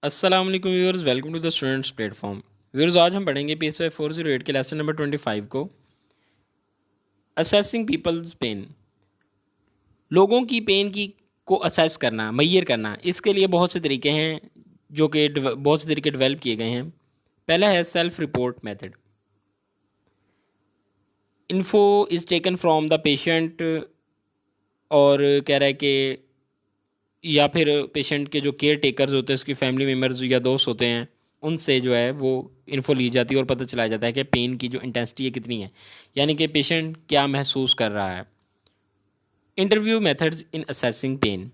अस्सलाम वालेकुम viewers, welcome to the students platform. Viewers, आज हम पढ़ेंगे PSY 408 के लेसन नंबर 25 को, असेसिंग पीपल्स पेन। लोगों की पेन की को असेस करना, मैयर करना, इसके लिए बहुत से तरीके हैं जो कि बहुत से तरीके डेवलप किए गए हैं। पहला है self report method. Info is taken from the patient, और कह रहा है कि या फिर पेशेंट के जो केयर टेकर्स होते हैं, उसकी फैमिली मेम्बर्स या दोस्त होते हैं, उनसे जो है वो इन्फो ली जाती है और पता चला जाता है कि पेन की जो इंटेंसिटी है कितनी है, यानी कि पेशेंट क्या महसूस कर रहा है। Interview methods in assessing pain.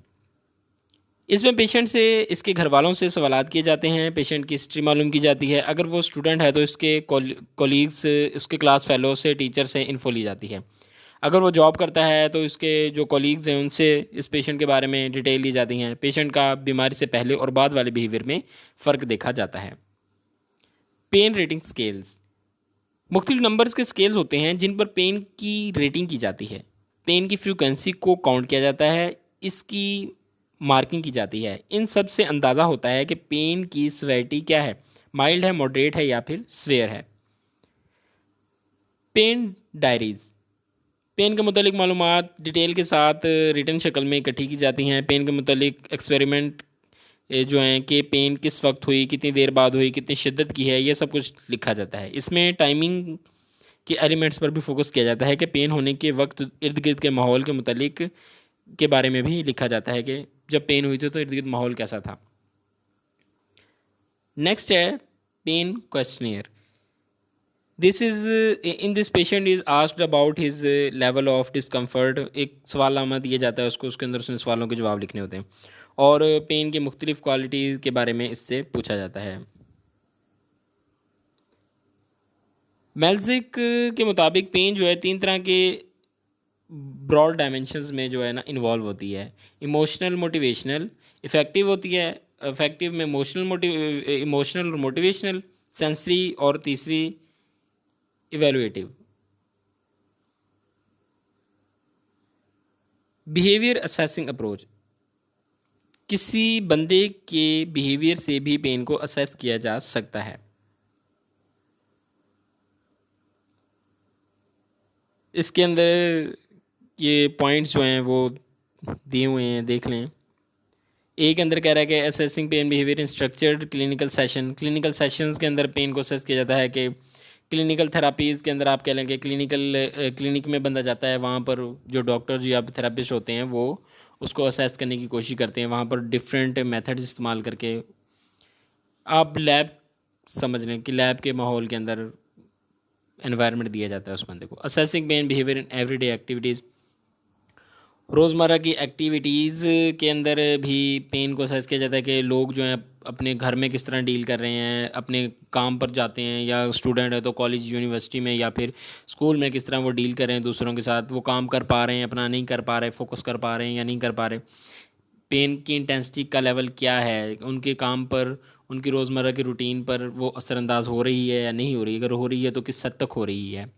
इसमें पेशेंट से इसके घर वालों से सवालात किए जाते हैं, पेशेंट की हिस्ट्री मालूम की जाती है। अगर वो स्टूडेंट है तो इसके कोलीग्स, इसके क्लास फेलो से, टीचर से इन्फो ली जाती है। अगर वो जॉब करता है तो इसके जो कॉलीग्स हैं उनसे इस पेशेंट के बारे में डिटेल ली जाती हैं। पेशेंट का बीमारी से पहले और बाद वाले बिहेवियर में फ़र्क देखा जाता है। Pain rating scales. मुख्तलिफ नंबर्स के स्केल्स होते हैं जिन पर पेन की रेटिंग की जाती है। पेन की फ्रीक्वेंसी को काउंट किया जाता है, इसकी मार्किंग की जाती है। इन सब से अंदाज़ा होता है कि पेन की सिवियरिटी क्या है, माइल्ड है, मॉडरेट है या फिर स्वेयर है। Pen diaries. पेन के मुतालिक मालूमात डिटेल के साथ रिटर्न शक्ल में इकट्ठी की जाती हैं। पेन के मुतालिक एक्सपेरिमेंट जो हैं कि पेन किस वक्त हुई, कितनी देर बाद हुई, कितनी शिद्दत की है, ये सब कुछ लिखा जाता है। इसमें टाइमिंग के एलिमेंट्स पर भी फोकस किया जाता है कि पेन होने के वक्त इर्द गिर्द के माहौल के मुतालिक के बारे में भी लिखा जाता है कि जब पेन हुई थी तो इर्द गिर्द माहौल कैसा था। नेक्स्ट है pain questionnaire. This is in this patient is asked about his level of discomfort. एक सवालनामा दिया जाता है उसको, उसके अंदर उसने सवालों के जवाब लिखने होते हैं और पेन की मुख्तलिफ क्वालिटीज़ के बारे में इससे पूछा जाता है। मेल्जिक के मुताबिक पेन जो है तीन तरह के ब्रॉड डायमेंशंस में जो है ना इन्वॉल्व होती है। इमोशनल, मोटिवेशनल, इफ़ेक्टिव होती है। इफ़ेक्टिव में इमोशनल और मोटिवेशनल, सेंसरी, और तीसरी इवेलुएटिव। Behaviour assessing approach. किसी बंदे के बिहेवियर से भी पेन को असेस किया जा सकता है। इसके अंदर ये पॉइंट्स जो हैं वो दिए हुए हैं, देख लें। एक अंदर कह रहा है कि assessing pain behaviour in structured clinical session. Clinical sessions के अंदर पेन को असेस किया जाता है कि क्लिनिकल थेरापीज़ के अंदर आप कह लें कि क्लिनिक में बंदा जाता है, वहाँ पर जो डॉक्टर्स या थेरापिस्ट होते हैं वो उसको असेस करने की कोशिश करते हैं। वहाँ पर डिफरेंट मेथड्स इस्तेमाल करके आप लैब समझ लें कि लैब के माहौल के अंदर एनवायरनमेंट दिया जाता है उस बंदे को। Assessing pain behaviour in everyday activities. रोज़मर्रा की एक्टिविटीज़ के अंदर भी पेन को असेस किया जाता है कि लोग जो हैं अपने घर में किस तरह डील कर रहे हैं, अपने काम पर जाते हैं या स्टूडेंट है तो कॉलेज यूनिवर्सिटी में या फिर स्कूल में किस तरह वो डील कर रहे हैं दूसरों के साथ। वो काम कर पा रहे हैं अपना, नहीं कर पा रहे, फोकस कर पा रहे हैं या नहीं कर पा रहे। पेन की इंटेंसिटी का लेवल क्या है, उनके काम पर, उनकी रोज़मर्रा की रूटीन पर वो असरअंदाज हो रही है या नहीं हो रही। अगर हो रही है तो किस हद तक हो रही है।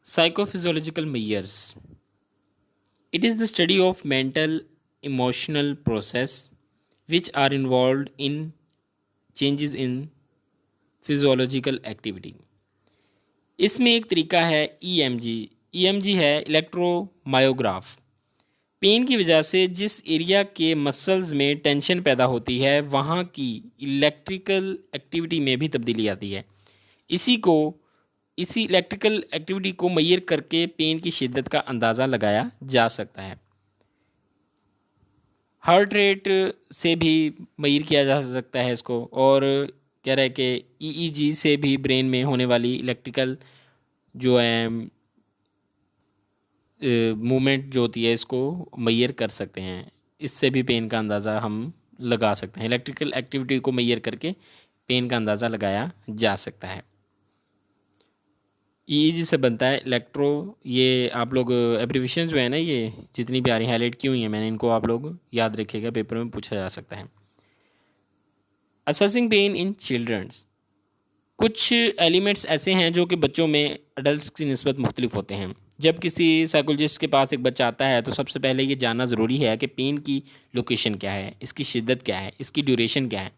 Psychophysiological measures. It is the study of mental emotional process which are involved in changes in physiological activity. इसमें एक तरीका है EMG। EMG है इलेक्ट्रोमायोग्राफ। पेन की वजह से जिस एरिया के मसल्स में टेंशन पैदा होती है वहाँ की इलेक्ट्रिकल एक्टिविटी में भी तब्दीली आती है। इसी इलेक्ट्रिकल एक्टिविटी को मैयर करके पेन की शिद्दत का अंदाज़ा लगाया जा सकता है। हार्ट रेट से भी मैयर किया जा सकता है इसको, और कह रहा है कि EEG से भी ब्रेन में होने वाली इलेक्ट्रिकल जो है मूवमेंट जो होती है इसको मैयर कर सकते हैं। इससे भी पेन का अंदाज़ा हम लगा सकते हैं। इलेक्ट्रिकल एक्टिविटी को मैयर करके पेन का अंदाज़ा लगाया जा सकता है। EEG से बनता है इलेक्ट्रो। ये आप लोग एब्रीविएशन जो है ना, ये जितनी भी आ रही हाईलाइट की हुई हैं मैंने, इनको आप लोग याद रखिएगा, पेपर में पूछा जा सकता है। Assessing pain in childrens. कुछ एलिमेंट्स ऐसे हैं जो कि बच्चों में अडल्ट की निस्बत मुख्तलिफ होते हैं। जब किसी साइकोलॉजिस्ट के पास एक बच्चा आता है तो सबसे पहले ये जानना ज़रूरी है कि पेन की लोकेशन क्या है, इसकी शिद्दत क्या है, इसकी ड्यूरेशन क्या है,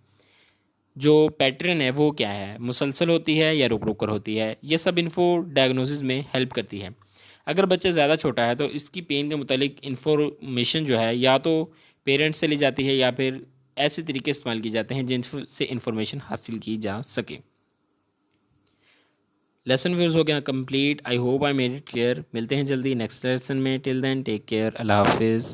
जो पैटर्न है वो क्या है, मुसलसल होती है या रुक रुक कर होती है। ये सब इन्फो डायग्नोसिस में हेल्प करती है। अगर बच्चा ज़्यादा छोटा है तो इसकी पेन के मुतालिक इन्फॉर्मेशन जो है या तो पेरेंट्स से ली जाती है या फिर ऐसे तरीके इस्तेमाल किए जाते हैं जिनसे इन्फॉर्मेशन हासिल की जा सके। लेसन व्यूज़ हो गया complete. I hope I made it clear. मिलते हैं जल्दी नेक्स्ट लेसन में। Till then take care. अल्लाह हाफिज़।